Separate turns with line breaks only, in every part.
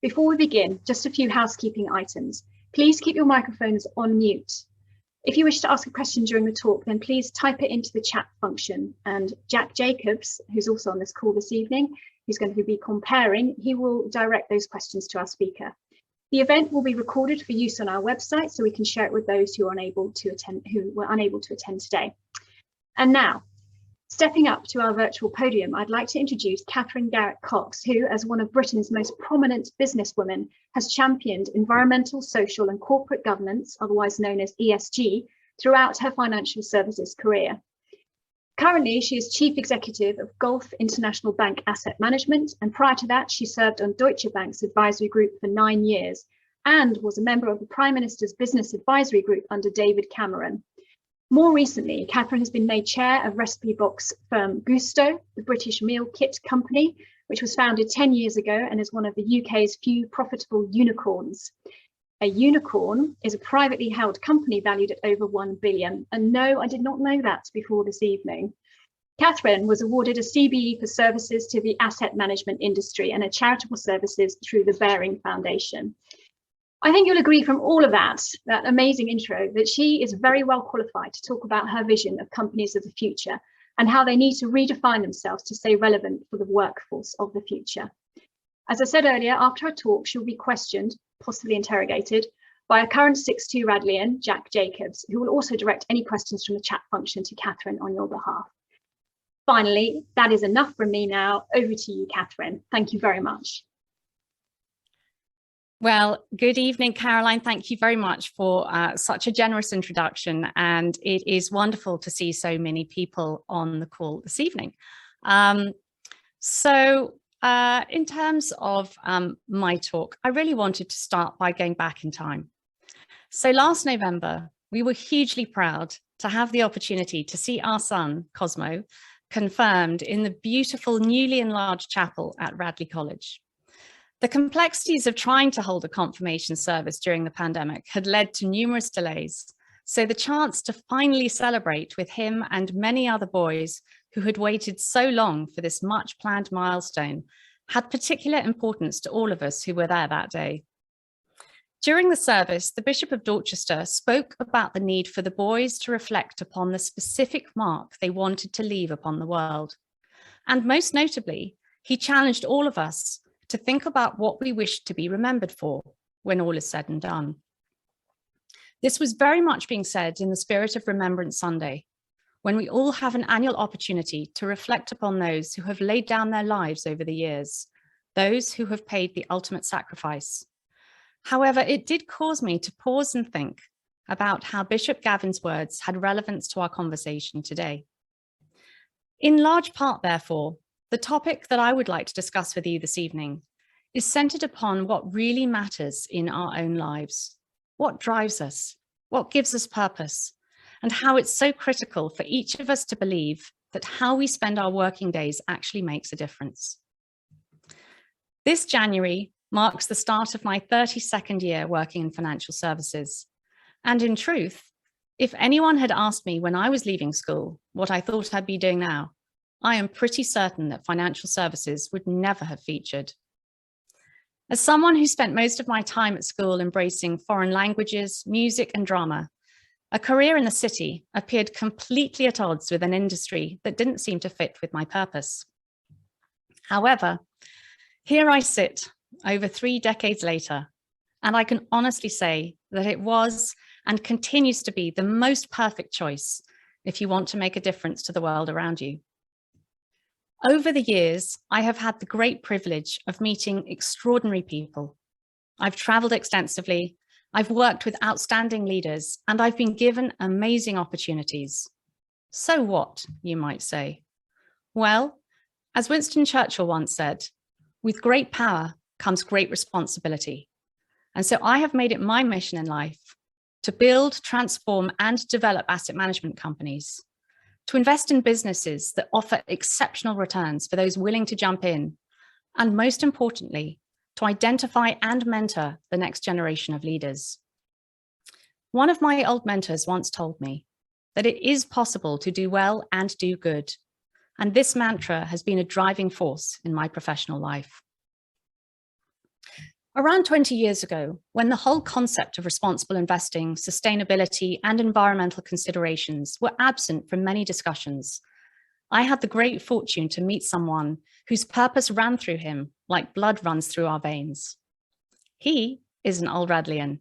Before we begin, just a few housekeeping items. Please keep your microphones on mute. If you wish to ask a question during the talk, then please type it into the chat function, and Jack Jacobs, who's also on this call this evening, who's going to be comparing, he will direct those questions to our speaker. The event will be recorded for use on our website, so we can share it with those who were unable to attend today. And now, stepping up to our virtual podium, I'd like to introduce Katherine Garrett-Cox, who, as one of Britain's most prominent businesswomen, has championed environmental, social and corporate governance, otherwise known as ESG, throughout her financial services career. Currently, she is Chief Executive of Gulf International Bank Asset Management, and prior to that, she served on Deutsche Bank's advisory group for 9 years and was a member of the Prime Minister's Business Advisory Group under David Cameron. More recently, Katherine has been made chair of recipe box firm Gusto, the British meal kit company, which was founded 10 years ago and is one of the UK's few profitable unicorns. A unicorn is a privately held company valued at over 1 billion. And no, I did not know that before this evening. Katherine was awarded a CBE for services to the asset management industry and a charitable services through the Baring Foundation. I think you'll agree from all of that amazing intro, that she is very well qualified to talk about her vision of companies of the future and how they need to redefine themselves to stay relevant for the workforce of the future. As I said earlier, after her talk, she'll be questioned, possibly interrogated, by a current 6'2" Radleian, Jack Jacobs, who will also direct any questions from the chat function to Katherine on your behalf. Finally, that is enough from me now. Over to you, Katherine. Thank you very much.
Well, good evening, Caroline. Thank you very much for such a generous introduction. And it is wonderful to see so many people on the call this evening. In terms of my talk, I really wanted to start by going back in time. So last November, we were hugely proud to have the opportunity to see our son, Cosmo, confirmed in the beautiful newly enlarged chapel at Radley College. The complexities of trying to hold a confirmation service during the pandemic had led to numerous delays, so the chance to finally celebrate with him and many other boys who had waited so long for this much planned milestone had particular importance to all of us who were there that day. During the service, the Bishop of Dorchester spoke about the need for the boys to reflect upon the specific mark they wanted to leave upon the world. And most notably, he challenged all of us to think about what we wish to be remembered for when all is said and done. This was very much being said in the spirit of Remembrance Sunday, when we all have an annual opportunity to reflect upon those who have laid down their lives over the years, those who have paid the ultimate sacrifice. However, it did cause me to pause and think about how Bishop Gavin's words had relevance to our conversation today. In large part, therefore, the topic that I would like to discuss with you this evening is centered upon what really matters in our own lives, what drives us, what gives us purpose, and how it's so critical for each of us to believe that how we spend our working days actually makes a difference. This January marks the start of my 32nd year working in financial services. And in truth, if anyone had asked me when I was leaving school what I thought I'd be doing now, I am pretty certain that financial services would never have featured. As someone who spent most of my time at school embracing foreign languages, music and drama, a career in the city appeared completely at odds with an industry that didn't seem to fit with my purpose. However, here I sit over 3 decades later, and I can honestly say that it was and continues to be the most perfect choice if you want to make a difference to the world around you. Over the years, I have had the great privilege of meeting extraordinary people. I've traveled extensively, I've worked with outstanding leaders, and I've been given amazing opportunities. So what, you might say? Well, as Winston Churchill once said, with great power comes great responsibility. And so I have made it my mission in life to build, transform, and develop asset management companies, to invest in businesses that offer exceptional returns for those willing to jump in, and most importantly, to identify and mentor the next generation of leaders. One of my old mentors once told me that it is possible to do well and do good, and this mantra has been a driving force in my professional life. Around 20 years ago, when the whole concept of responsible investing, sustainability, and environmental considerations were absent from many discussions, I had the great fortune to meet someone whose purpose ran through him like blood runs through our veins. He is an old Radleian,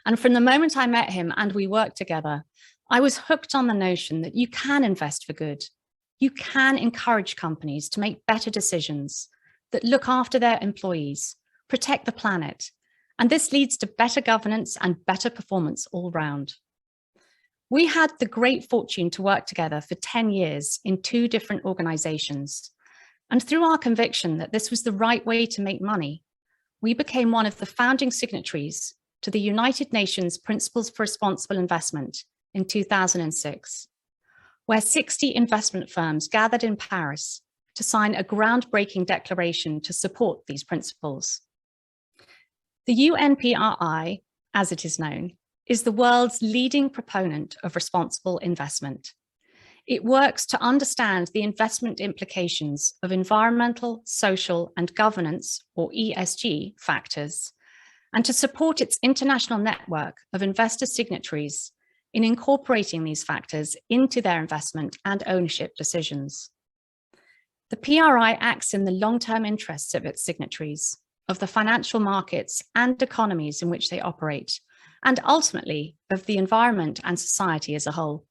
and from the moment I met him and we worked together, I was hooked on the notion that you can invest for good. You can encourage companies to make better decisions that look after their employees, protect the planet, and this leads to better governance and better performance all round. We had the great fortune to work together for 10 years in 2 different organizations, and through our conviction that this was the right way to make money, we became one of the founding signatories to the United Nations Principles for Responsible Investment in 2006, where 60 investment firms gathered in Paris to sign a groundbreaking declaration to support these principles. The UNPRI, as it is known, is the world's leading proponent of responsible investment. It works to understand the investment implications of environmental, social, and governance, or ESG, factors, and to support its international network of investor signatories in incorporating these factors into their investment and ownership decisions. The PRI acts in the long-term interests of its signatories, of the financial markets and economies in which they operate, and ultimately of the environment and society as a whole.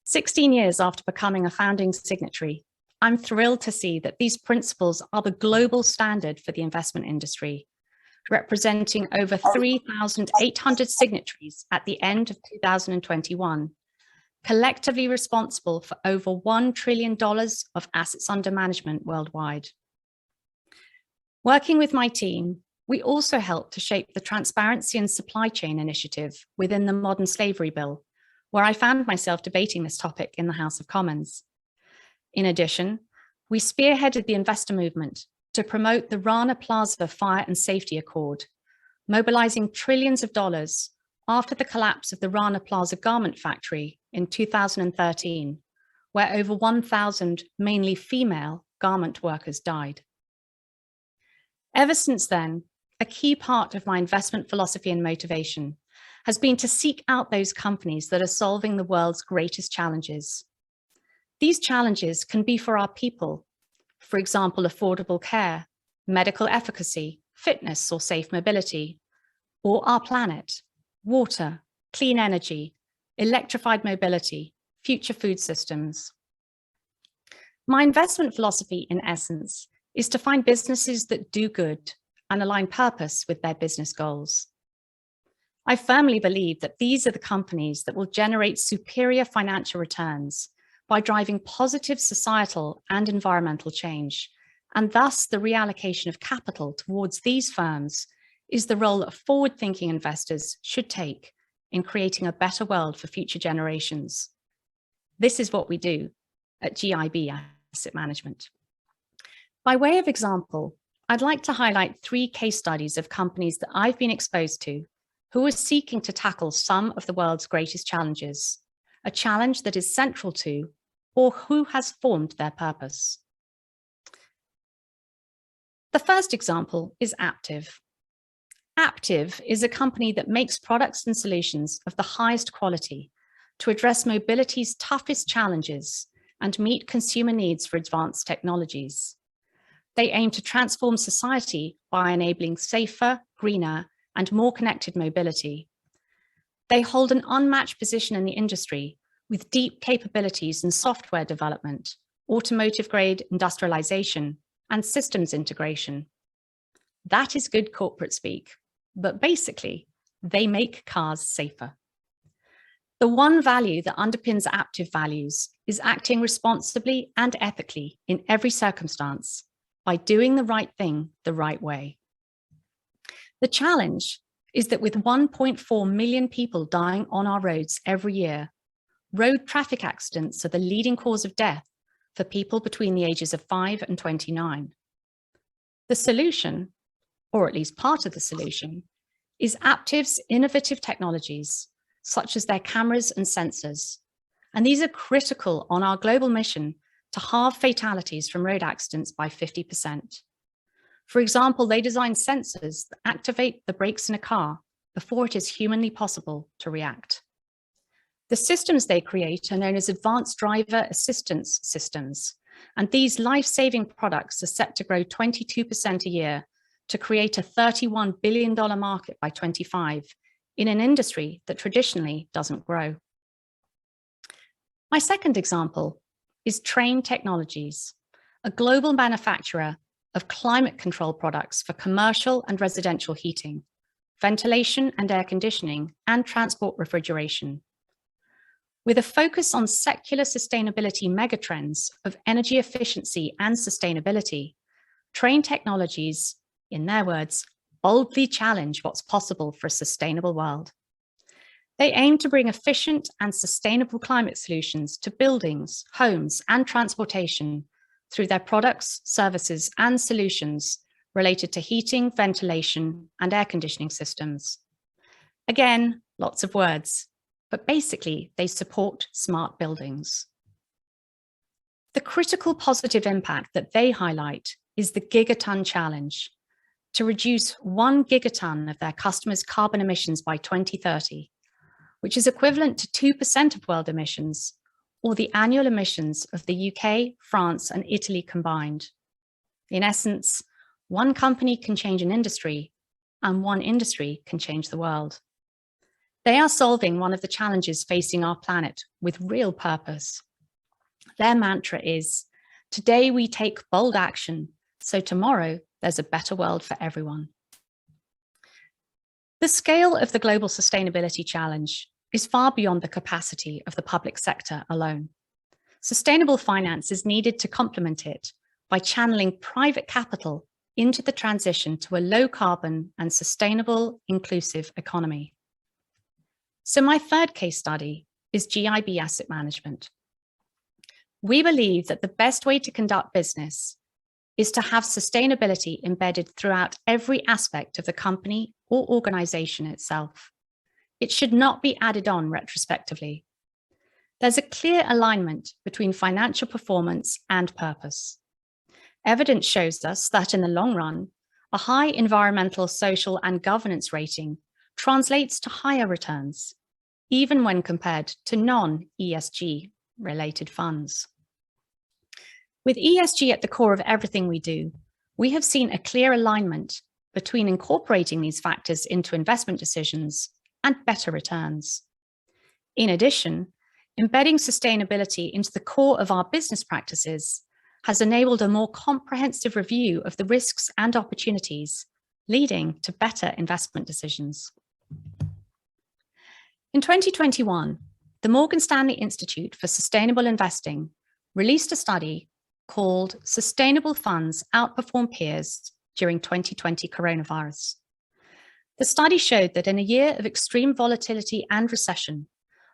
16 years after becoming a founding signatory, I'm thrilled to see that these principles are the global standard for the investment industry, representing over 3,800 signatories at the end of 2021, collectively responsible for over $1 trillion of assets under management worldwide. Working with my team, we also helped to shape the Transparency and Supply Chain Initiative within the Modern Slavery Bill, where I found myself debating this topic in the House of Commons. In addition, we spearheaded the investor movement to promote the Rana Plaza Fire and Safety Accord, mobilizing trillions of dollars after the collapse of the Rana Plaza garment factory in 2013, where over 1,000 mainly female garment workers died. Ever since then, a key part of my investment philosophy and motivation has been to seek out those companies that are solving the world's greatest challenges. These challenges can be for our people, for example, affordable care, medical efficacy, fitness or safe mobility, or our planet, water, clean energy, electrified mobility, future food systems. My investment philosophy, in essence, is to find businesses that do good and align purpose with their business goals. I firmly believe that these are the companies that will generate superior financial returns by driving positive societal and environmental change, and thus the reallocation of capital towards these firms is the role that forward-thinking investors should take in creating a better world for future generations. This is what we do at GIB Asset Management. By way of example, I'd like to highlight 3 case studies of companies that I've been exposed to who are seeking to tackle some of the world's greatest challenges, a challenge that is central to or who has formed their purpose. The first example is Aptiv. Aptiv is a company that makes products and solutions of the highest quality to address mobility's toughest challenges and meet consumer needs for advanced technologies. They aim to transform society by enabling safer, greener, and more connected mobility. They hold an unmatched position in the industry with deep capabilities in software development, automotive-grade industrialization, and systems integration. That is good corporate speak, but basically, they make cars safer. The one value that underpins Aptiv values is acting responsibly and ethically in every circumstance by doing the right thing the right way. The challenge is that with 1.4 million people dying on our roads every year, road traffic accidents are the leading cause of death for people between the ages of 5 and 29. The solution, or at least part of the solution, is Aptiv's innovative technologies, such as their cameras and sensors. And these are critical on our global mission to halve fatalities from road accidents by 50%. For example, they design sensors that activate the brakes in a car before it is humanly possible to react. The systems they create are known as advanced driver assistance systems, and these life-saving products are set to grow 22% a year to create a $31 billion market by 2025 in an industry that traditionally doesn't grow. My second example is Trane Technologies, a global manufacturer of climate control products for commercial and residential heating, ventilation and air conditioning, and transport refrigeration. With a focus on secular sustainability megatrends of energy efficiency and sustainability, Trane Technologies, in their words, boldly challenge what's possible for a sustainable world. They aim to bring efficient and sustainable climate solutions to buildings, homes, and transportation through their products, services, and solutions related to heating, ventilation, and air conditioning systems. Again, lots of words, but basically they support smart buildings. The critical positive impact that they highlight is the gigaton challenge, to reduce 1 gigaton of their customers' carbon emissions by 2030, which is equivalent to 2% of world emissions, or the annual emissions of the UK, France, and Italy combined. In essence, one company can change an industry, and one industry can change the world. They are solving one of the challenges facing our planet with real purpose. Their mantra is, today we take bold action, so tomorrow there's a better world for everyone. The scale of the global sustainability challenge is far beyond the capacity of the public sector alone. Sustainable finance is needed to complement it by channeling private capital into the transition to a low carbon and sustainable, inclusive economy. So my third case study is GIB Asset Management. We believe that the best way to conduct business is to have sustainability embedded throughout every aspect of the company or organization itself. It should not be added on retrospectively. There's a clear alignment between financial performance and purpose. Evidence shows us that in the long run, a high environmental, social, and governance rating translates to higher returns, even when compared to non-ESG related funds. With ESG at the core of everything we do, we have seen a clear alignment between incorporating these factors into investment decisions and better returns. In addition, embedding sustainability into the core of our business practices has enabled a more comprehensive review of the risks and opportunities, leading to better investment decisions. In 2021, the Morgan Stanley Institute for Sustainable Investing released a study called Sustainable Funds Outperform Peers During 2020 Coronavirus. The study showed that in a year of extreme volatility and recession,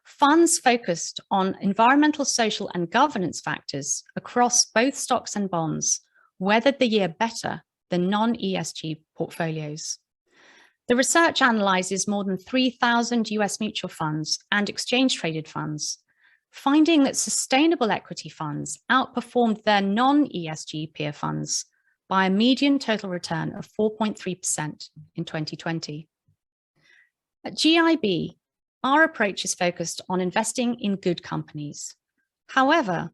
funds focused on environmental, social, and governance factors across both stocks and bonds weathered the year better than non-ESG portfolios. The research analyzes more than 3,000 US mutual funds and exchange-traded funds, finding that sustainable equity funds outperformed their non-ESG peer funds by a median total return of 4.3% in 2020. At GIB, our approach is focused on investing in good companies. However,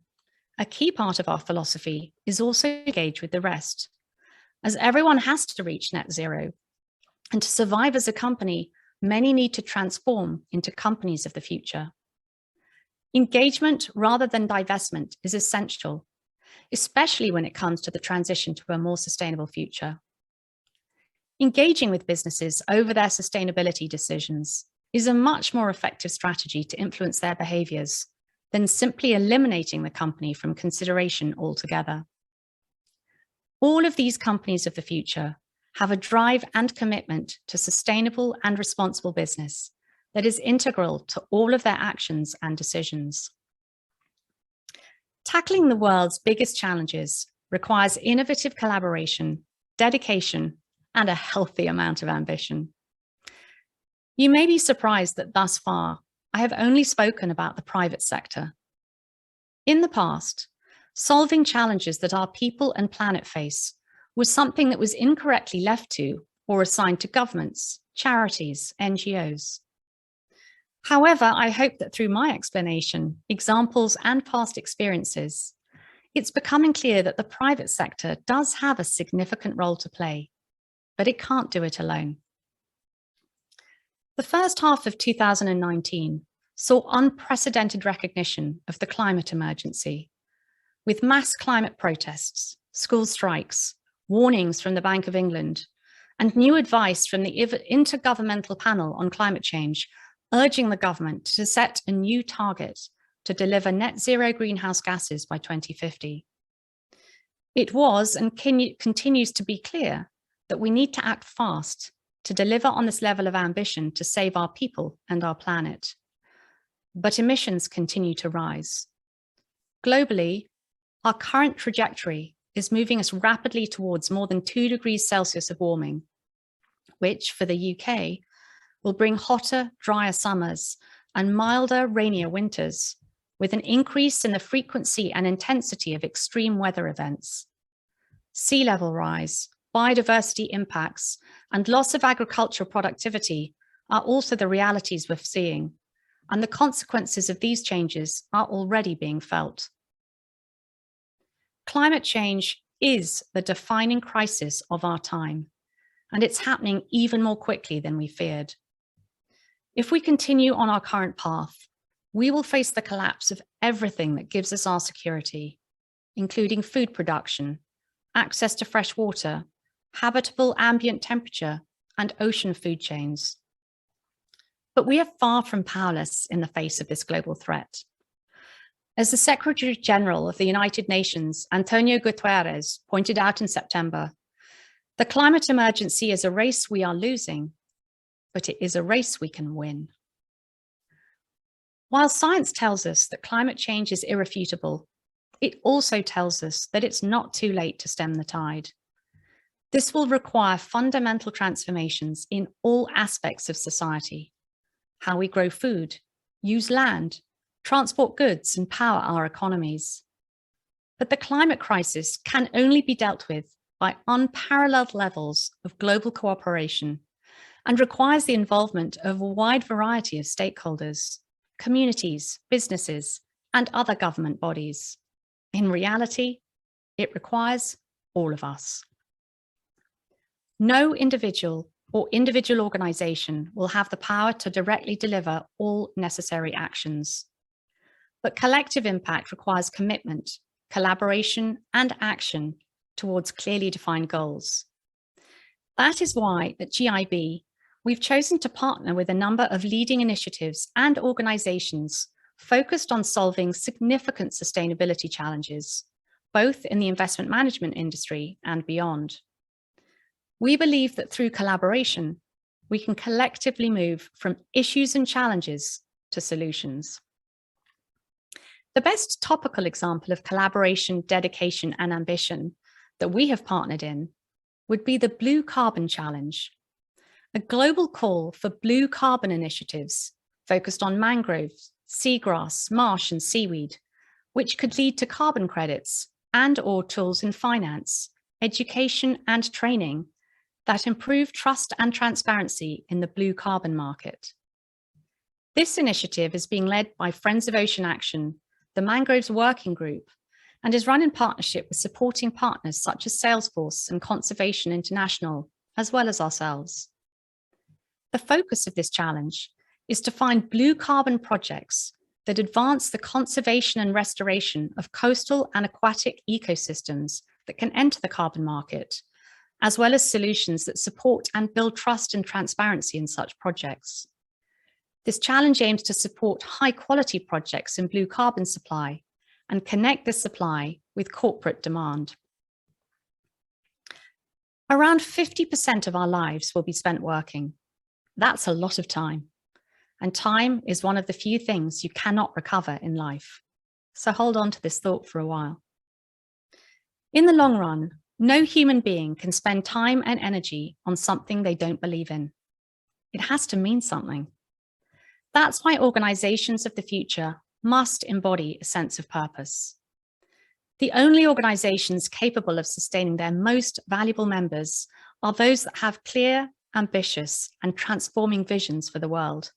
a key part of our philosophy is also to engage with the rest, as everyone has to reach net zero. And to survive as a company, many need to transform into companies of the future. Engagement rather than divestment is essential, especially when it comes to the transition to a more sustainable future. Engaging with businesses over their sustainability decisions is a much more effective strategy to influence their behaviors than simply eliminating the company from consideration altogether. All of these companies of the future have a drive and commitment to sustainable and responsible business that is integral to all of their actions and decisions. Tackling the world's biggest challenges requires innovative collaboration, dedication, and a healthy amount of ambition. You may be surprised that thus far, I have only spoken about the private sector. In the past, solving challenges that our people and planet face was something that was incorrectly left to or assigned to governments, charities, NGOs. However, I hope that through my explanation, examples, and past experiences, it's becoming clear that the private sector does have a significant role to play, but it can't do it alone. The first half of 2019 saw unprecedented recognition of the climate emergency, with mass climate protests, school strikes, warnings from the Bank of England, and new advice from the Intergovernmental Panel on Climate Change, urging the government to set a new target to deliver net zero greenhouse gases by 2050. It was and continues to be clear that we need to act fast to deliver on this level of ambition to save our people and our planet. But emissions continue to rise. Globally, our current trajectory is moving us rapidly towards more than 2 degrees Celsius of warming, which for the UK will bring hotter, drier summers and milder, rainier winters, with an increase in the frequency and intensity of extreme weather events. Sea level rise, biodiversity impacts, and loss of agricultural productivity are also the realities we're seeing, and the consequences of these changes are already being felt. Climate change is the defining crisis of our time, and it's happening even more quickly than we feared. If we continue on our current path, we will face the collapse of everything that gives us our security, including food production, access to fresh water, habitable ambient temperature, and ocean food chains. But we are far from powerless in the face of this global threat. As the Secretary General of the United Nations, Antonio Guterres, pointed out in September, the climate emergency is a race we are losing, but it is a race we can win. While science tells us that climate change is irrefutable, it also tells us that it's not too late to stem the tide. This will require fundamental transformations in all aspects of society: how we grow food, use land, transport goods, and power our economies. But the climate crisis can only be dealt with by unparalleled levels of global cooperation and requires the involvement of a wide variety of stakeholders, communities, businesses, and other government bodies. In reality, it requires all of us. No individual or individual organization will have the power to directly deliver all necessary actions. But collective impact requires commitment, collaboration, and action towards clearly defined goals. That is why at GIB, we've chosen to partner with a number of leading initiatives and organizations focused on solving significant sustainability challenges, both in the investment management industry and beyond. We believe that through collaboration, we can collectively move from issues and challenges to solutions. The best topical example of collaboration, dedication, and ambition that we have partnered in would be the Blue Carbon Challenge, a global call for blue carbon initiatives focused on mangroves, seagrass, marsh, and seaweed, which could lead to carbon credits and/or tools in finance, education, and training that improve trust and transparency in the blue carbon market. This initiative is being led by Friends of Ocean Action, the Mangroves Working Group, and is run in partnership with supporting partners such as Salesforce and Conservation International, as well as ourselves. The focus of this challenge is to find blue carbon projects that advance the conservation and restoration of coastal and aquatic ecosystems that can enter the carbon market, as well as solutions that support and build trust and transparency in such projects. This challenge aims to support high-quality projects in blue carbon supply and connect this supply with corporate demand. Around 50% of our lives will be spent working. That's a lot of time. And time is one of the few things you cannot recover in life. So hold on to this thought for a while. In the long run, no human being can spend time and energy on something they don't believe in. It has to mean something. That's why organizations of the future must embody a sense of purpose. The only organizations capable of sustaining their most valuable members are those that have clear, ambitious, and transforming visions for the world.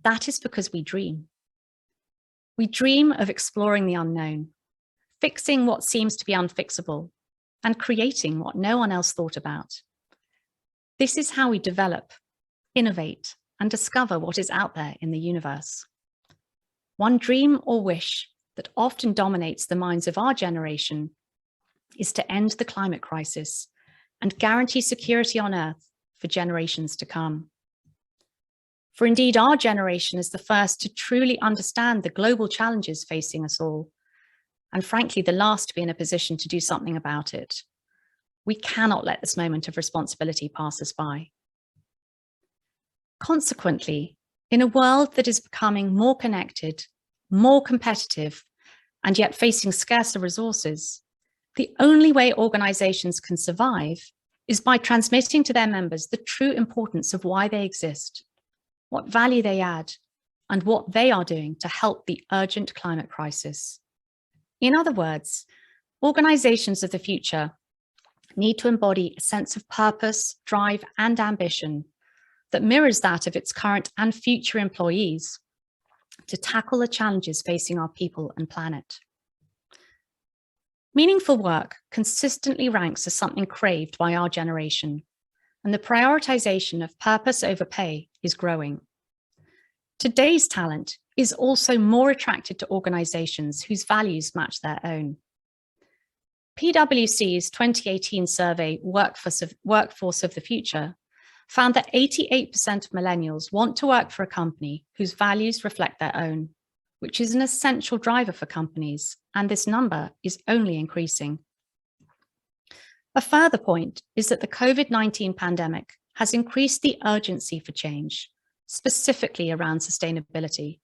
That is because we dream. We dream of exploring the unknown, fixing what seems to be unfixable, and creating what no one else thought about. This is how we develop, innovate, and discover what is out there in the universe. One dream or wish that often dominates the minds of our generation is to end the climate crisis and guarantee security on Earth for generations to come. For indeed, our generation is the first to truly understand the global challenges facing us all, and frankly, the last to be in a position to do something about it. We cannot let this moment of responsibility pass us by. Consequently, in a world that is becoming more connected, more competitive, and yet facing scarcer resources, the only way organizations can survive is by transmitting to their members the true importance of why they exist, what value they add, and what they are doing to help the urgent climate crisis. In other words, organizations of the future need to embody a sense of purpose, drive, and ambition that mirrors that of its current and future employees to tackle the challenges facing our people and planet. Meaningful work consistently ranks as something craved by our generation, and the prioritization of purpose over pay is growing. Today's talent is also more attracted to organizations whose values match their own. PwC's 2018 survey, Workforce of the Future, found that 88% of millennials want to work for a company whose values reflect their own, which is an essential driver for companies, and this number is only increasing. A further point is that the COVID-19 pandemic has increased the urgency for change, specifically around sustainability.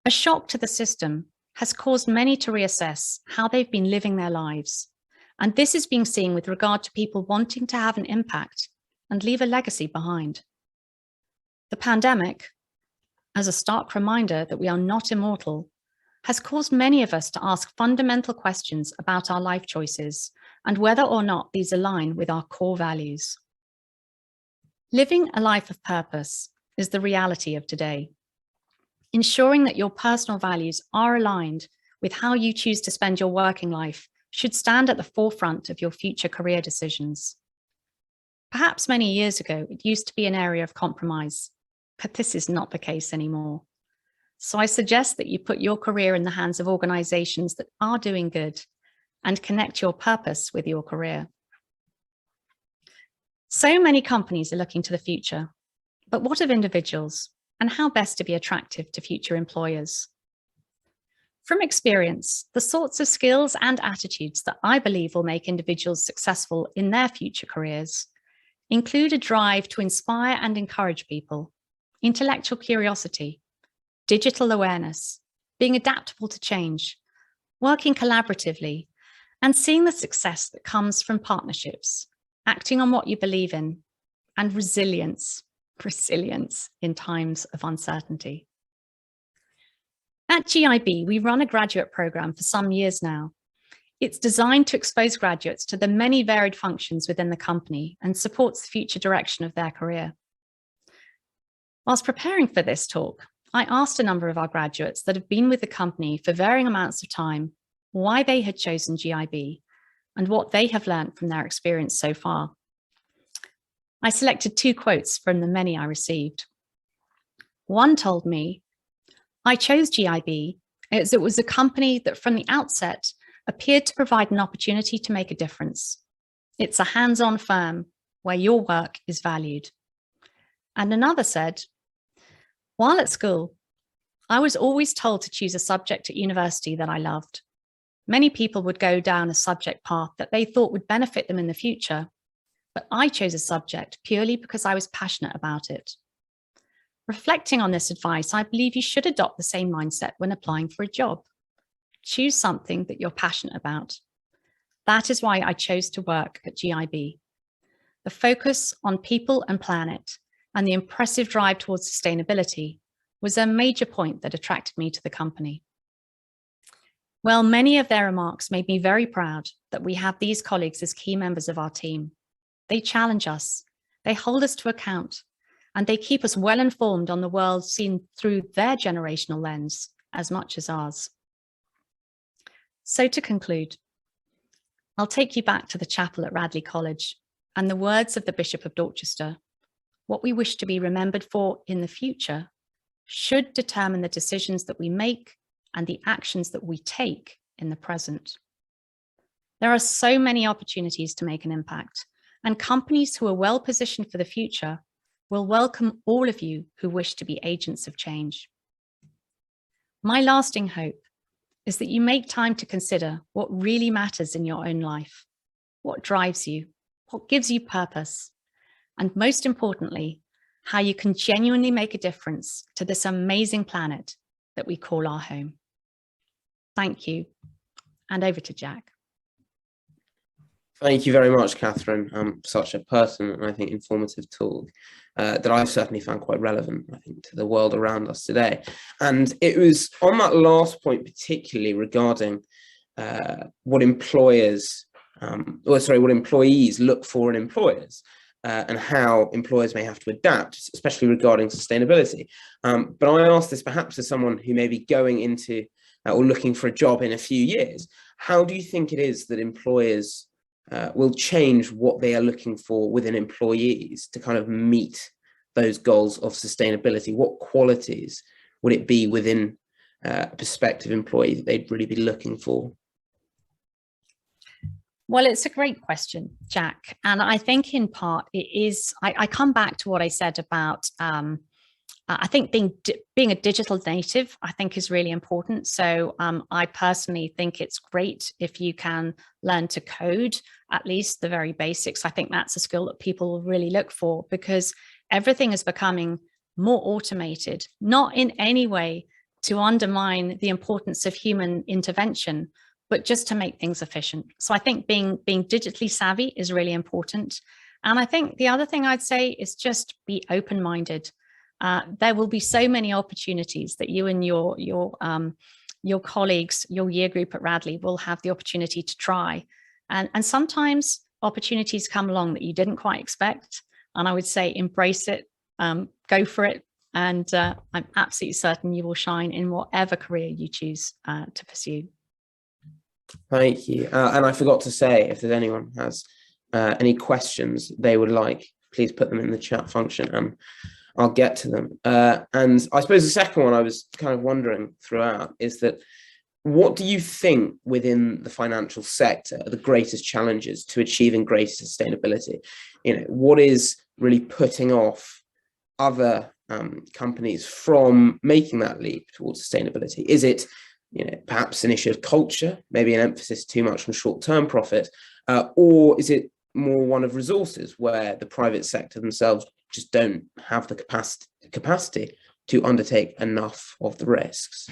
A shock to the system has caused many to reassess how they've been living their lives, and this is being seen with regard to people wanting to have an impact and leave a legacy behind. The pandemic, as a stark reminder that we are not immortal, has caused many of us to ask fundamental questions about our life choices and whether or not these align with our core values. Living a life of purpose is the reality of today. Ensuring that your personal values are aligned with how you choose to spend your working life should stand at the forefront of your future career decisions. Perhaps many years ago, it used to be an area of compromise, but this is not the case anymore. So I suggest that you put your career in the hands of organizations that are doing good and connect your purpose with your career. So many companies are looking to the future, but what of individuals and how best to be attractive to future employers? From experience, the sorts of skills and attitudes that I believe will make individuals successful in their future careers include a drive to inspire and encourage people, intellectual curiosity, digital awareness, being adaptable to change, working collaboratively, and seeing the success that comes from partnerships, acting on what you believe in, and resilience in times of uncertainty. At GIB, we run a graduate program for some years now. It's designed to expose graduates to the many varied functions within the company and supports the future direction of their career. Whilst preparing for this talk, I asked a number of our graduates that have been with the company for varying amounts of time why they had chosen GIB and what they have learned from their experience so far. I selected 2 quotes from the many I received. One told me, "I chose GIB as it was a company that from the outset appeared to provide an opportunity to make a difference. It's a hands-on firm where your work is valued." And another said, "While at school, I was always told to choose a subject at university that I loved. Many people would go down a subject path that they thought would benefit them in the future, but I chose a subject purely because I was passionate about it. Reflecting on this advice, I believe you should adopt the same mindset when applying for a job. Choose something that you're passionate about. That is why I chose to work at GIB. The focus on people and planet and the impressive drive towards sustainability was a major point that attracted me to the company." Well, many of their remarks made me very proud that we have these colleagues as key members of our team. They challenge us, they hold us to account, and they keep us well informed on the world seen through their generational lens as much as ours. So to conclude, I'll take you back to the chapel at Radley College and the words of the Bishop of Dorchester. What we wish to be remembered for in the future should determine the decisions that we make and the actions that we take in the present. There are so many opportunities to make an impact, and companies who are well positioned for the future will welcome all of you who wish to be agents of change. My lasting hope is that you make time to consider what really matters in your own life, what drives you, what gives you purpose, and most importantly, how you can genuinely make a difference to this amazing planet that we call our home. Thank you, and over to Jack.
Thank you very much, Katherine. Such a pertinent and I think informative talk that I've certainly found quite relevant, I think, to the world around us today. And it was on that last point, particularly regarding what employees look for in employers and how employers may have to adapt, especially regarding sustainability. But I asked this perhaps as someone who may be going into or looking for a job in a few years. How do you think it is that employers will change what they are looking for within employees to kind of meet those goals of sustainability? What qualities would it be within a prospective employee that they'd really be looking for?
Well, it's a great question, Jack. And I think in part it is, I come back to what I said about, I think being a digital native, I think is really important. So I personally think it's great if you can learn to code, at least the very basics. I think that's a skill that people will really look for because everything is becoming more automated, not in any way to undermine the importance of human intervention, but just to make things efficient. So I think being digitally savvy is really important. And I think the other thing I'd say is just be open-minded. There will be so many opportunities that you and your colleagues, your year group at Radley will have the opportunity to try. And sometimes opportunities come along that you didn't quite expect. And I would say embrace it, go for it. And I'm absolutely certain you will shine in whatever career you choose to pursue.
Thank you. And I forgot to say, if there's anyone who has any questions they would like, please put them in the chat function and I'll get to them. And I suppose the second one I was kind of wondering throughout is that what do you think within the financial sector are the greatest challenges to achieving greater sustainability? You know, what is really putting off other companies from making that leap towards sustainability? Is it, you know, perhaps an issue of culture, maybe an emphasis too much on short-term profit, or is it more one of resources where the private sector themselves just don't have the capacity to undertake enough of the risks?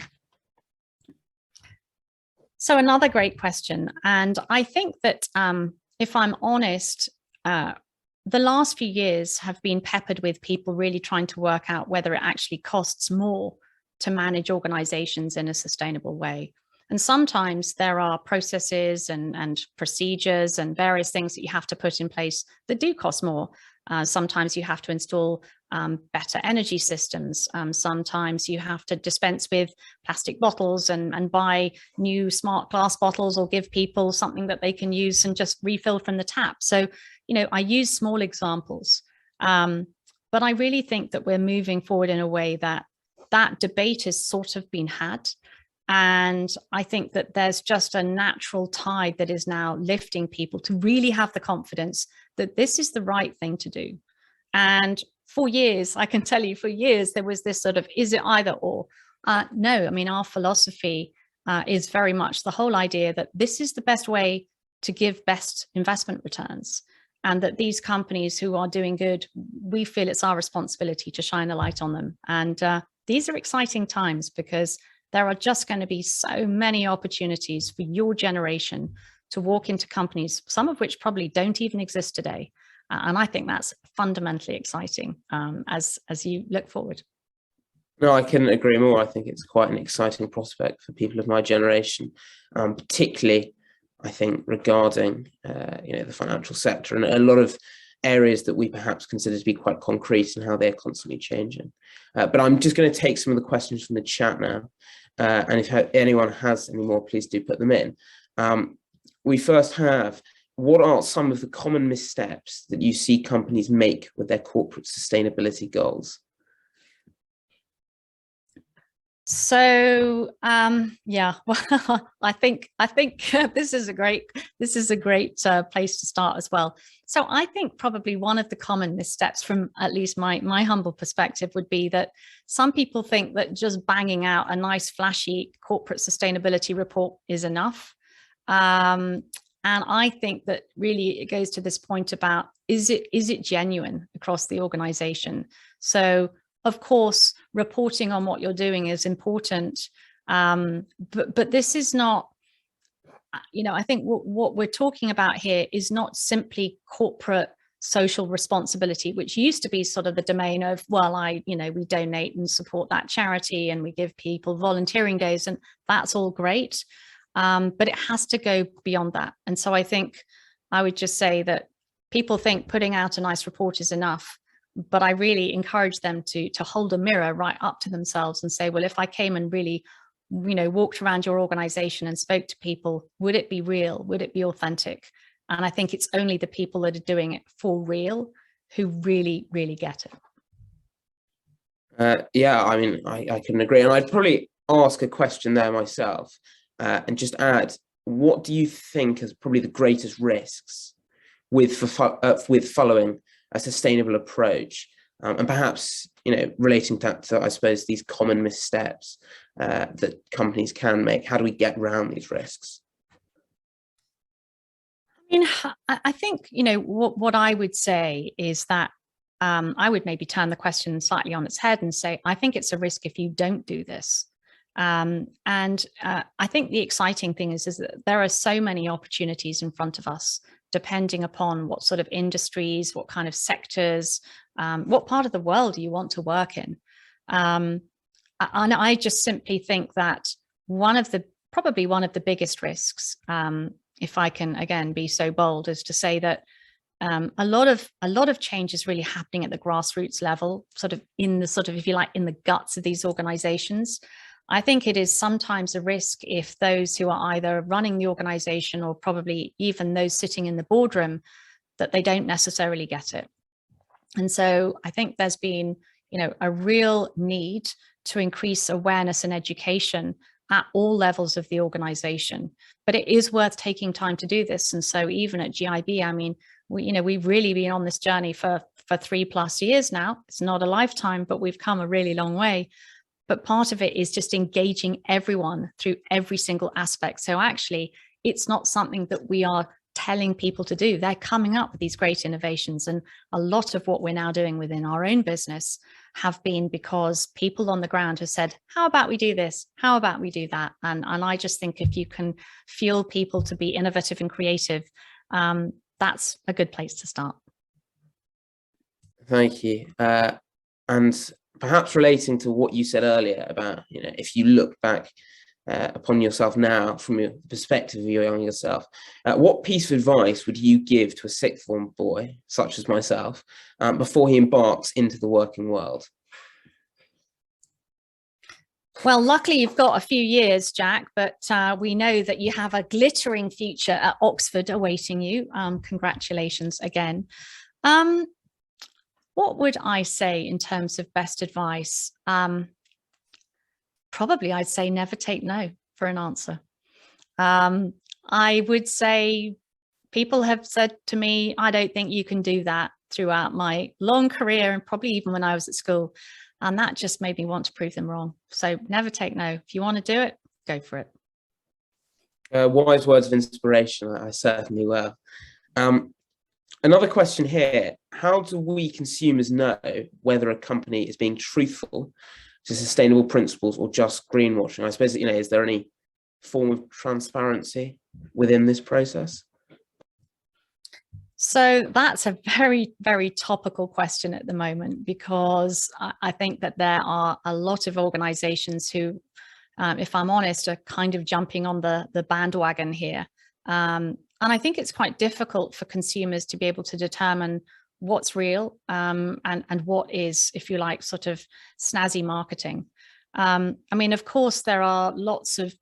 So another great question. And I think that if I'm honest, the last few years have been peppered with people really trying to work out whether it actually costs more to manage organizations in a sustainable way. And sometimes there are processes and procedures and various things that you have to put in place that do cost more. Sometimes you have to install better energy systems. Sometimes you have to dispense with plastic bottles and buy new smart glass bottles or give people something that they can use and just refill from the tap. So, you know, I use small examples, but I really think that we're moving forward in a way that debate has sort of been had. And I think that there's just a natural tide that is now lifting people to really have the confidence that this is the right thing to do. And for years, I can tell you for years, there was this sort of, is it either or? No, I mean, our philosophy is very much the whole idea that this is the best way to give best investment returns. And that these companies who are doing good, we feel it's our responsibility to shine a light on them. And these are exciting times because there are just going to be so many opportunities for your generation to walk into companies, some of which probably don't even exist today. And I think that's fundamentally exciting as you look forward.
No, I couldn't agree more. I think it's quite an exciting prospect for people of my generation, particularly, I think, regarding the financial sector and a lot of areas that we perhaps consider to be quite concrete and how they're constantly changing. But I'm just going to take some of the questions from the chat now, and if anyone has any more, please do put them in. We first have, what are some of the common missteps that you see companies make with their corporate sustainability goals?
So yeah, well, I think this is a great place to start as well. So I think probably one of the common missteps, from at least my humble perspective, would be that some people think that just banging out a nice flashy corporate sustainability report is enough. And I think that really it goes to this point about, is it genuine across the organization? So of course, reporting on what you're doing is important, but this is not, I think what we're talking about here is not simply corporate social responsibility, which used to be sort of the domain of, well, we donate and support that charity and we give people volunteering days, and that's all great, but it has to go beyond that. And so I think I would just say that people think putting out a nice report is enough, but I really encourage them to hold a mirror right up to themselves and say, well, if I came and really, walked around your organization and spoke to people, would it be real? Would it be authentic? And I think it's only the people that are doing it for real who really, really get
it. Yeah, I mean, I couldn't agree. And I'd probably ask a question there myself and just add, what do you think is probably the greatest risks with following a sustainable approach, and perhaps relating that to, I suppose, these common missteps that companies can make? How do we get around these risks?
I mean, I think what I would say is that I would maybe turn the question slightly on its head and say, I think it's a risk if you don't do this. And I think the exciting thing is that there are so many opportunities in front of us, depending upon what sort of industries, what kind of sectors, what part of the world do you want to work in. And I just simply think that probably one of the biggest risks, if I can again be so bold as to say that a lot of change is really happening at the grassroots level, if you like, in the guts of these organizations. I think it is sometimes a risk if those who are either running the organization or probably even those sitting in the boardroom, that they don't necessarily get it. And so I think there's been, a real need to increase awareness and education at all levels of the organization. But it is worth taking time to do this. And so even at GIB, I mean, we've really been on this journey for 3+ years now. It's not a lifetime, but we've come a really long way. But part of it is just engaging everyone through every single aspect. So actually, it's not something that we are telling people to do. They're coming up with these great innovations. And a lot of what we're now doing within our own business have been because people on the ground have said, how about we do this? How about we do that? And I just think if you can fuel people to be innovative and creative, that's a good place to start.
Thank you. And perhaps relating to what you said earlier about, if you look back upon yourself now from the perspective of your younger self, what piece of advice would you give to a sixth form boy, such as myself, before he embarks into the working world?
Well, luckily you've got a few years, Jack, but we know that you have a glittering future at Oxford awaiting you. Congratulations again. What would I say in terms of best advice? Probably I'd say never take no for an answer. I would say people have said to me, I don't think you can do that, throughout my long career and probably even when I was at school. And that just made me want to prove them wrong. So never take no. If you want to do it, go for it.
Wise words of inspiration, I certainly will. Another question here, how do we consumers know whether a company is being truthful to sustainable principles or just greenwashing? I suppose, is there any form of transparency within this process?
So that's a very, very topical question at the moment, because I think that there are a lot of organizations who, if I'm honest, are kind of jumping on the bandwagon here. And I think it's quite difficult for consumers to be able to determine what's real and what is, if you like, sort of snazzy marketing. I mean, of course, there are lots of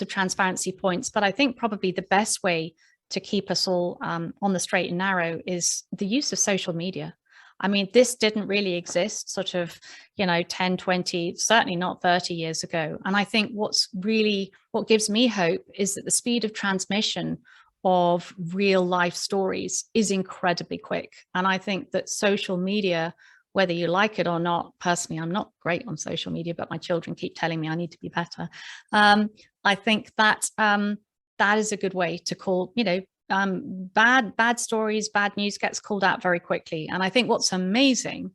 transparency points, but I think probably the best way to keep us all on the straight and narrow is the use of social media. I mean, this didn't really exist sort of, 10, 20, certainly not 30 years ago. And I think what gives me hope is that the speed of transmission of real life stories is incredibly quick. And I think that social media, whether you like it or not, personally, I'm not great on social media, but my children keep telling me I need to be better. I think that that is a good way to call, bad stories, bad news gets called out very quickly. And I think what's amazing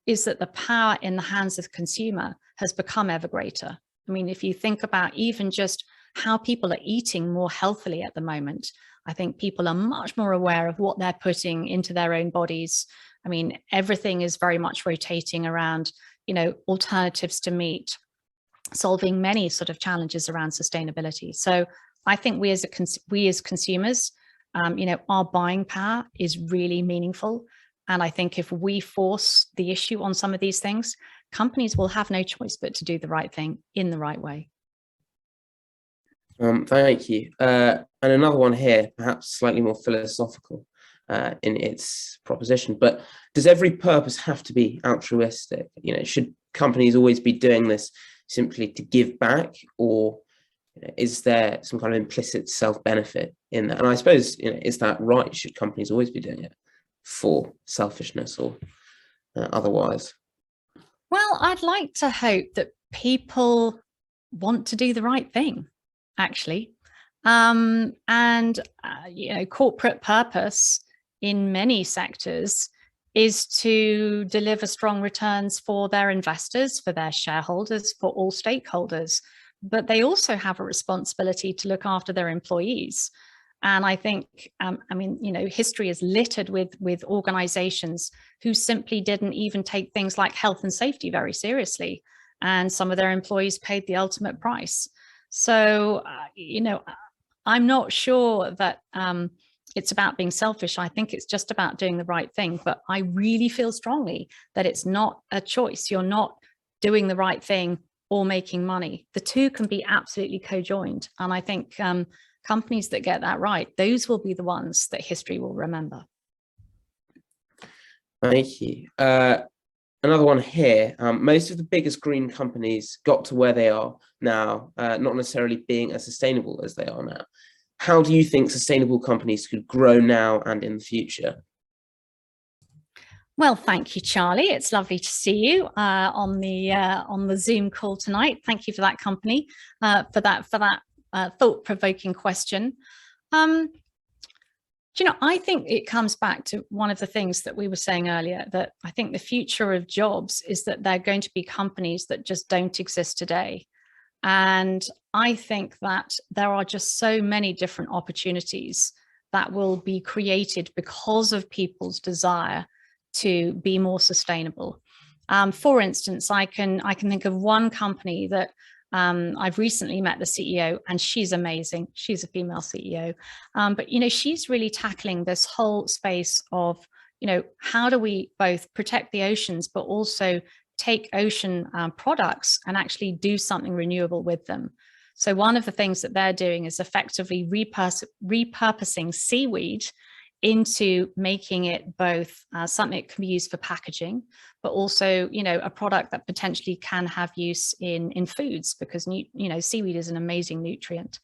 is that the power in the hands of the consumer has become ever greater. I mean, if you think about even just how people are eating more healthily at the moment, I think people are much more aware of what they're putting into their own bodies. I mean, everything is very much rotating around, alternatives to meat, solving many sort of challenges around sustainability. So I think we as consumers, our buying power is really meaningful. And I think if we force the issue on some of these things, companies will have no choice but to do the right thing in the right way.
Thank you. And another one here, perhaps slightly more philosophical in its proposition, but does every purpose have to be altruistic? Should companies always be doing this simply to give back, or is there some kind of implicit self-benefit in that? And I suppose, is that right? Should companies always be doing it for selfishness or otherwise?
Well, I'd like to hope that people want to do the right thing, actually. Corporate purpose in many sectors is to deliver strong returns for their investors, for their shareholders, for all stakeholders. But they also have a responsibility to look after their employees. And I think, history is littered with organizations who simply didn't even take things like health and safety very seriously. And some of their employees paid the ultimate price. So, I'm not sure that it's about being selfish. I think it's just about doing the right thing. But I really feel strongly that it's not a choice. You're not doing the right thing or making money. The two can be absolutely co-joined. And I think companies that get that right, those will be the ones that history will remember.
Thank you. Another one here. Most of the biggest green companies got to where they are now, not necessarily being as sustainable as they are now. How do you think sustainable companies could grow now and in the future?
Well, thank you, Charlie. It's lovely to see you on the Zoom call tonight. Thank you for that company, for that thought-provoking question. I think it comes back to one of the things that we were saying earlier, that I think the future of jobs is that they're going to be companies that just don't exist today. And I think that there are just so many different opportunities that will be created because of people's desire to be more sustainable. For instance, I can think of one company that I've recently met the CEO, and she's amazing. She's a female CEO, but she's really tackling this whole space of how do we both protect the oceans, but also take ocean products and actually do something renewable with them. So one of the things that they're doing is effectively repurposing seaweed into making it both something that can be used for packaging, but also, a product that potentially can have use in foods, because, seaweed is an amazing nutrient.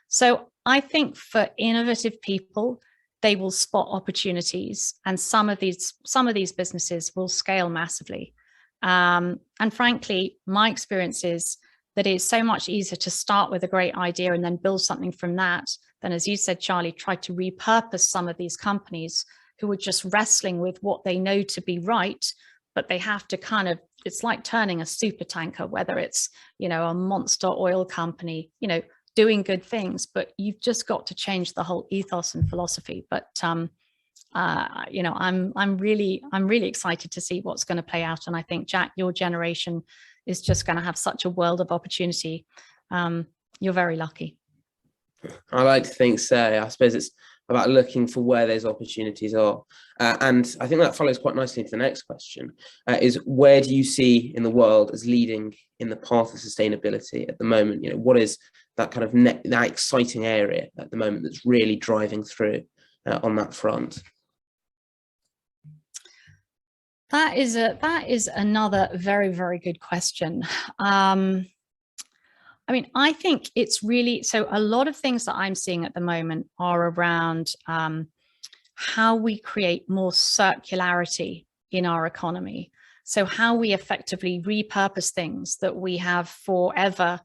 So I think for innovative people, they will spot opportunities, and some of these businesses will scale massively. And frankly, my experience is that it's so much easier to start with a great idea and then build something from that than, as you said, Charlie, try to repurpose some of these companies who are just wrestling with what they know to be right, but they have to it's like turning a super tanker, whether it's, a monster oil company, doing good things, but you've just got to change the whole ethos and philosophy. But I'm really excited to see what's going to play out. And I think, Jack, your generation is just going to have such a world of opportunity. You're very lucky.
I like to think so. I suppose it's about looking for where those opportunities are. And I think that follows quite nicely into the next question, is where do you see in the world as leading in the path of sustainability at the moment? What is that kind of that exciting area at the moment that's really driving through on that front?
That is another very, very good question. I mean, I think it's really, so a lot of things that I'm seeing at the moment are around how we create more circularity in our economy. So how we effectively repurpose things that we have forever,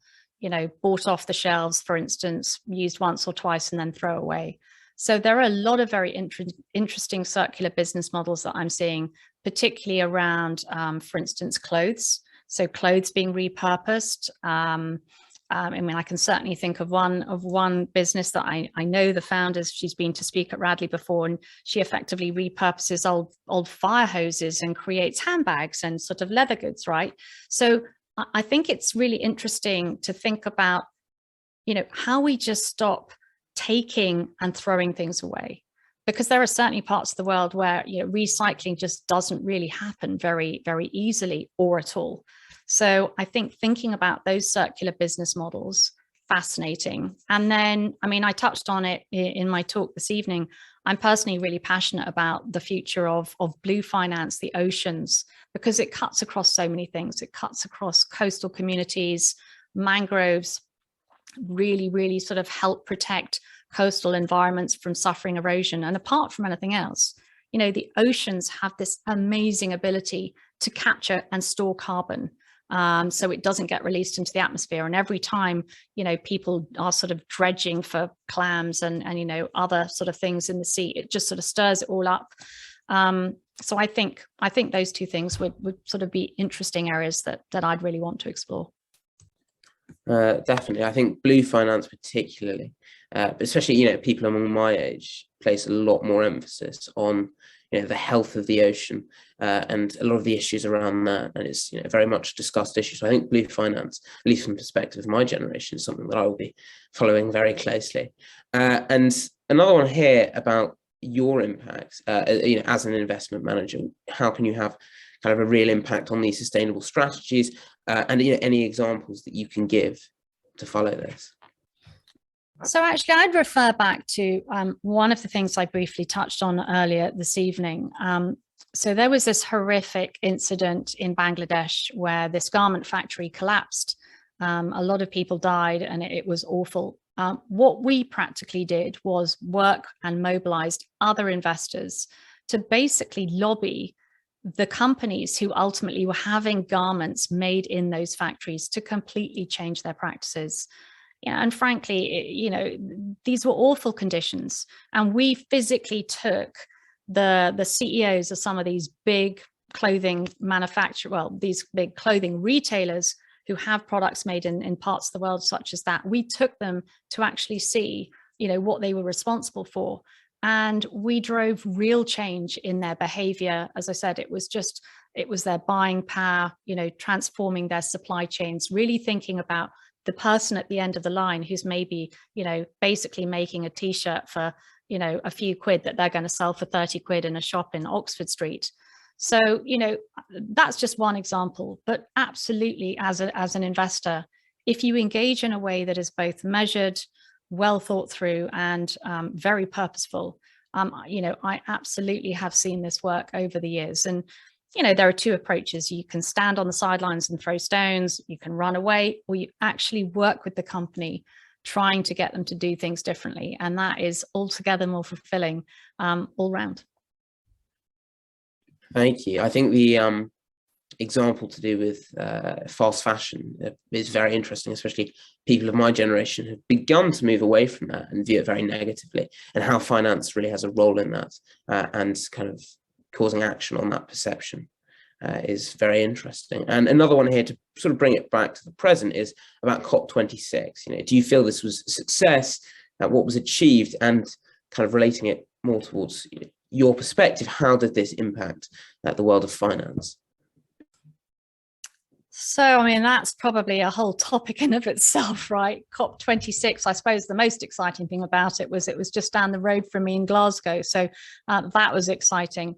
bought off the shelves, for instance, used once or twice and then throw away. So there are a lot of very interesting circular business models that I'm seeing, particularly around, for instance, clothes. So clothes being repurposed. I mean, I can certainly think of one business that I know the founders. She's been to speak at Radley before, and she effectively repurposes old fire hoses and creates handbags and sort of leather goods, right? So I think it's really interesting to think about, how we just stop taking and throwing things away, because there are certainly parts of the world where recycling just doesn't really happen very, very easily or at all. So I think thinking about those circular business models, fascinating. And then, I mean, I touched on it in my talk this evening. I'm personally really passionate about the future of blue finance, the oceans, because it cuts across so many things. It cuts across coastal communities, mangroves, really, really sort of help protect coastal environments from suffering erosion. And apart from anything else, the oceans have this amazing ability to capture and store carbon. So it doesn't get released into the atmosphere. And every time, people are sort of dredging for clams and other sort of things in the sea, it just sort of stirs it all up. So I think those two things would sort of be interesting areas that I'd really want to explore.
Definitely. I think blue finance particularly, but especially, people among my age place a lot more emphasis on the health of the ocean and a lot of the issues around that, and it's very much discussed issue. So I think blue finance, at least from the perspective of my generation, is something that I will be following very closely. And another one here about your impact, as an investment manager. How can you have kind of a real impact on these sustainable strategies, and any examples that you can give to follow this?
So actually, I'd refer back to one of the things I briefly touched on earlier this evening. So there was this horrific incident in Bangladesh where this garment factory collapsed. A lot of people died, and it was awful. What we practically did was work and mobilized other investors to basically lobby the companies who ultimately were having garments made in those factories to completely change their practices. And frankly, these were awful conditions. And we physically took the CEOs of some of these big clothing these big clothing retailers who have products made in parts of the world such as that. We took them to actually see, what they were responsible for. And we drove real change in their behavior. As I said, it was their buying power, transforming their supply chains, really thinking about the person at the end of the line who's maybe, basically making a t-shirt for, a few quid that they're going to sell for 30 quid in a shop in Oxford Street. So, that's just one example, but absolutely as an investor, if you engage in a way that is both measured, well thought through, and very purposeful, I absolutely have seen this work over the years. And there are two approaches. You can stand on the sidelines and throw stones, you can run away, or you actually work with the company, trying to get them to do things differently. And that is altogether more fulfilling all round.
Thank you. I think the example to do with fast fashion is very interesting, especially people of my generation have begun to move away from that and view it very negatively, and how finance really has a role in that and kind of causing action on that perception is very interesting. And another one here to sort of bring it back to the present is about COP26. Do you feel this was a success, what was achieved, and kind of relating it more towards your perspective, how did this impact the world of finance?
So, I mean, that's probably a whole topic in of itself, right? COP26, I suppose the most exciting thing about it was just down the road from me in Glasgow. So that was exciting.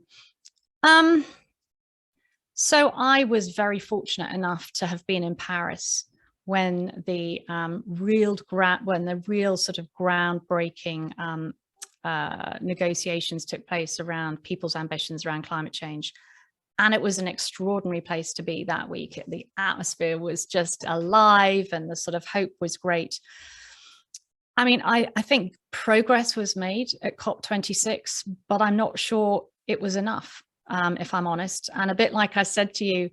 So I was very fortunate enough to have been in Paris when the real sort of groundbreaking negotiations took place around people's ambitions around climate change. And it was an extraordinary place to be that week. The atmosphere was just alive and the sort of hope was great. I mean, I think progress was made at COP26, but I'm not sure it was enough, if I'm honest. And a bit like I said to you,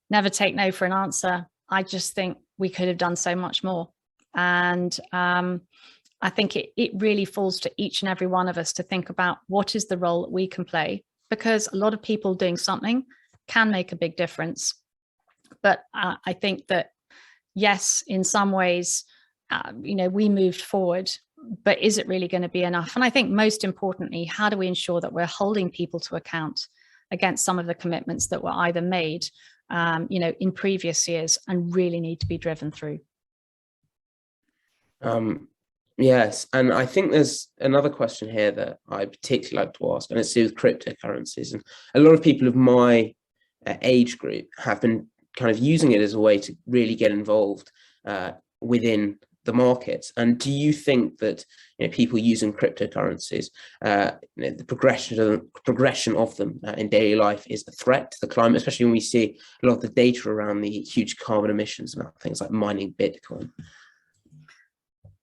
never take no for an answer. I just think we could have done so much more. And I think it really falls to each and every one of us to think about what is the role that we can play, because a lot of people doing something can make a big difference. But I think that, yes, in some ways, we moved forward, but is it really going to be enough? And I think most importantly, how do we ensure that we're holding people to account against some of the commitments that were either made, in previous years and really need to be driven through?
Yes, and I think there's another question here that I particularly like to ask, and it's to do with cryptocurrencies. And a lot of people of my age group have been kind of using it as a way to really get involved within the markets. And do you think that people using cryptocurrencies, the progression of them in daily life is a threat to the climate, especially when we see a lot of the data around the huge carbon emissions and things like mining Bitcoin?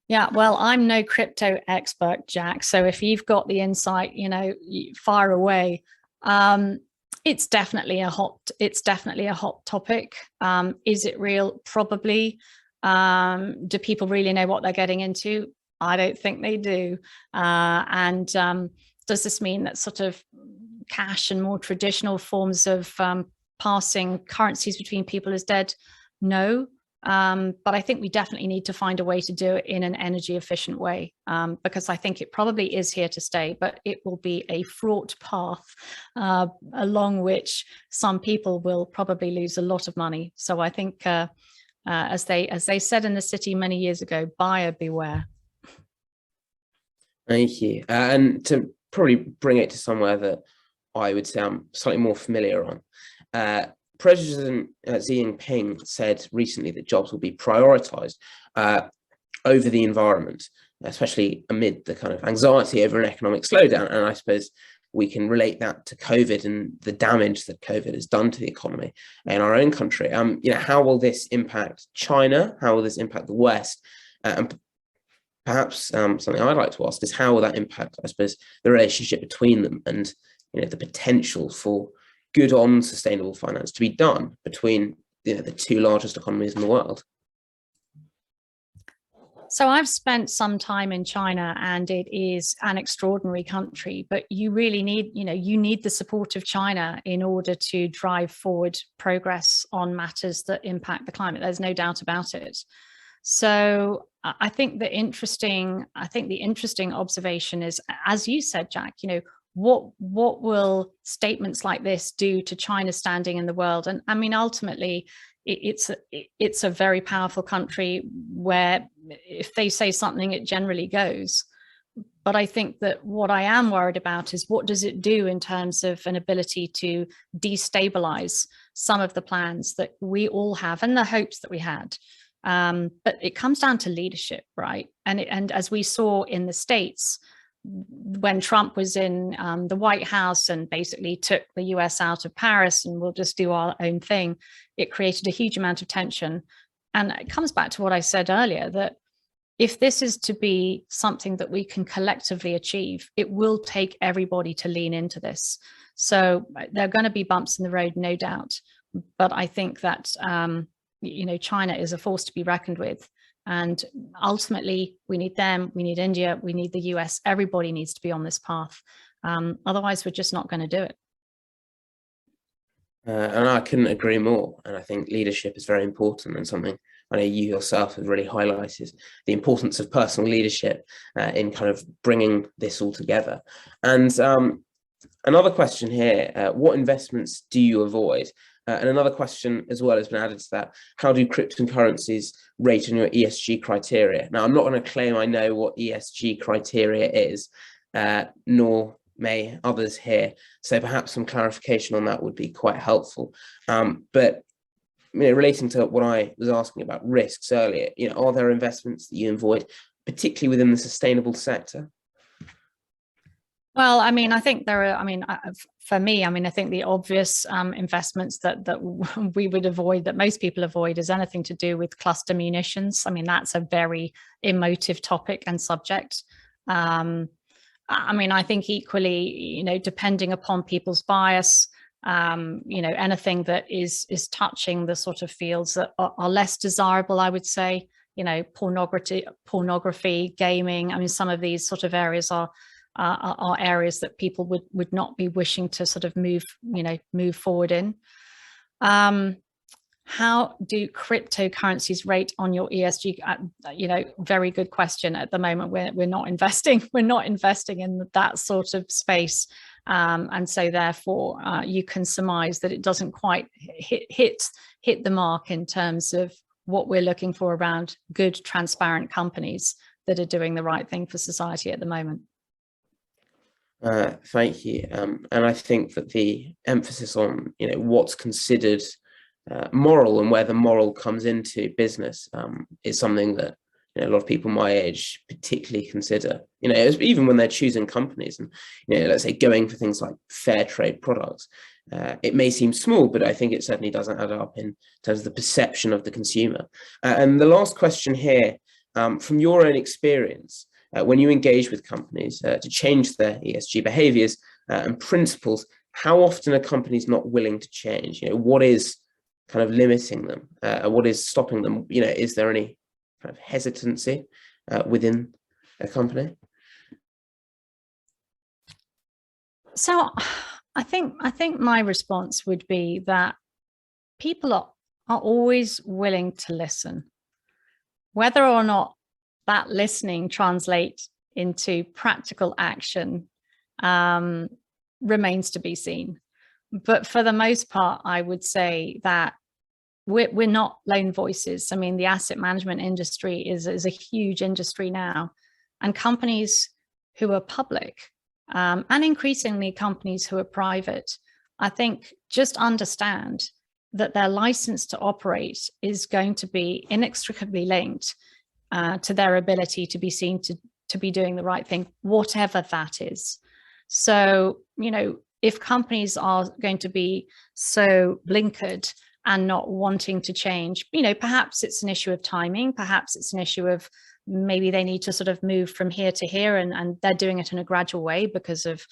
Yeah, well, I'm no crypto expert, Jack. So if you've got the insight, fire away. It's definitely a hot topic. Is it real? Probably. Do people really know what they're getting into? I don't think they do. And does this mean that sort of cash and more traditional forms of passing currencies between people is dead? No. But I think we definitely need to find a way to do it in an energy efficient way, because I think it probably is here to stay, but it will be a fraught path along which some people will probably lose a lot of money. So I think, as they said in the city many years ago, buyer beware.
Thank you. And to probably bring it to somewhere that I would say I'm slightly more familiar on, President Xi Jinping said recently that jobs will be prioritized over the environment, especially amid the kind of anxiety over an economic slowdown. And I suppose we can relate that to COVID and the damage that COVID has done to the economy in our own country. How will this impact China? How will this impact the West? And perhaps something I'd like to ask is, how will that impact, I suppose, the relationship between them and the potential for good on sustainable finance to be done between the two largest economies in the world?
So I've spent some time in China, and it is an extraordinary country, but you really need, you need the support of China in order to drive forward progress on matters that impact the climate. There's no doubt about it. So I think the interesting observation is, as you said, Jack, what will statements like this do to China's standing in the world? And I mean, ultimately, it's a very powerful country where if they say something, it generally goes. But I think that what I am worried about is, what does it do in terms of an ability to destabilize some of the plans that we all have and the hopes that we had. But it comes down to leadership, right? And as we saw in the States, when Trump was in the White House and basically took the US out of Paris and we'll just do our own thing, it created a huge amount of tension. And it comes back to what I said earlier, that if this is to be something that we can collectively achieve, it will take everybody to lean into this. So there are going to be bumps in the road, no doubt. But I think that, China is a force to be reckoned with. And ultimately, we need them, we need India, we need the US. Everybody needs to be on this path. Otherwise, we're just not going to do it.
And I couldn't agree more. And I think leadership is very important, and something I know you yourself have really highlighted, the importance of personal leadership in kind of bringing this all together. And Another question here, what investments do you avoid? And another question as well has been added to that. How do cryptocurrencies rate on your ESG criteria? Now, I'm not going to claim I know what ESG criteria is, nor may others here. So perhaps some clarification on that would be quite helpful. But relating to what I was asking about risks earlier, are there investments that you avoid, particularly within the sustainable sector?
Well, I mean, I think there are, for me, I think the obvious investments that we would avoid, that most people avoid, is anything to do with cluster munitions. I mean, that's a very emotive topic and subject. I think equally, depending upon people's bias, anything that is touching the sort of fields that are less desirable, I would say, pornography, gaming. some of these sort of areas are areas that people would not be wishing to sort of move forward in. How do cryptocurrencies rate on your ESG? Very good question. At the moment, we're not investing in that sort of space, and so therefore you can surmise that it doesn't quite hit the mark in terms of what we're looking for around good, transparent companies that are doing the right thing for society at the moment.
Thank you. And I think that the emphasis on what's considered moral and where the moral comes into business is something that a lot of people my age particularly consider. Even when they're choosing companies and let's say going for things like fair trade products. It may seem small, but I think it certainly doesn't add up in terms of the perception of the consumer. And the last question here, from your own experience, when you engage with companies to change their ESG behaviors and principles, how often are companies not willing to change? What is kind of limiting them? What is stopping them? Is there any kind of hesitancy within a company?
So I think my response would be that people are always willing to listen. Whether or not that listening translates into practical action remains to be seen. But for the most part, I would say that we're not lone voices. The asset management industry is a huge industry now, and companies who are public and increasingly companies who are private, I think, just understand that their license to operate is going to be inextricably linked to their ability to be seen to be doing the right thing, whatever that is. So, if companies are going to be so blinkered and not wanting to change, perhaps it's an issue of timing, perhaps it's an issue of maybe they need to sort of move from here to here, and they're doing it in a gradual way because of,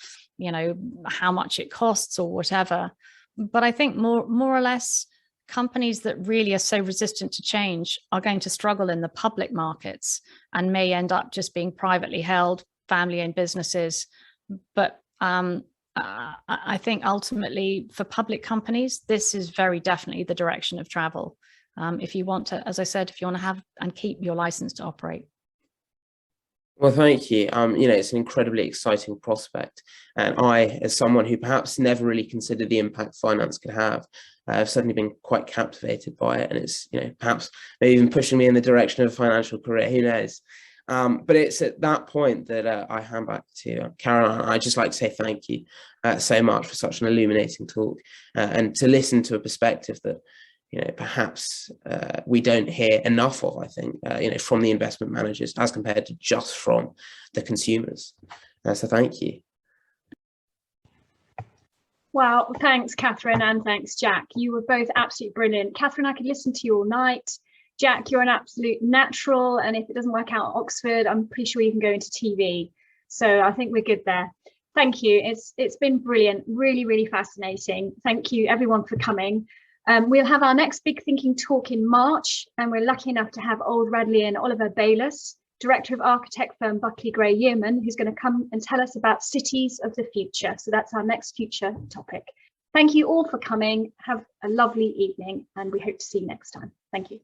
how much it costs or whatever. But I think more or less, companies that really are so resistant to change are going to struggle in the public markets and may end up just being privately held, family-owned businesses. But I think ultimately for public companies, this is very definitely the direction of travel. If you want to, as I said, if you want to have and keep your license to operate.
Well, thank you. It's an incredibly exciting prospect. And I, as someone who perhaps never really considered the impact finance could have, I've certainly been quite captivated by it. And it's, perhaps maybe even pushing me in the direction of a financial career, who knows? But it's at that point that I hand back to Caroline. I'd just like to say thank you so much for such an illuminating talk and to listen to a perspective that, perhaps we don't hear enough of, I think, from the investment managers as compared to just from the consumers. So thank you.
Well, thanks, Katherine, and thanks, Jack. You were both absolutely brilliant. Katherine, I could listen to you all night. Jack, you're an absolute natural, and if it doesn't work out at Oxford, I'm pretty sure you can go into TV. So I think we're good there. Thank you. It's been brilliant, really, really fascinating. Thank you, everyone, for coming. We'll have our next Big Thinking talk in March, and we're lucky enough to have old Radleian Oliver Bayliss, director of architect firm Buckley Gray Yeoman, who's going to come and tell us about cities of the future. So that's our next future topic. Thank you all for coming. Have a lovely evening, and we hope to see you next time. Thank you.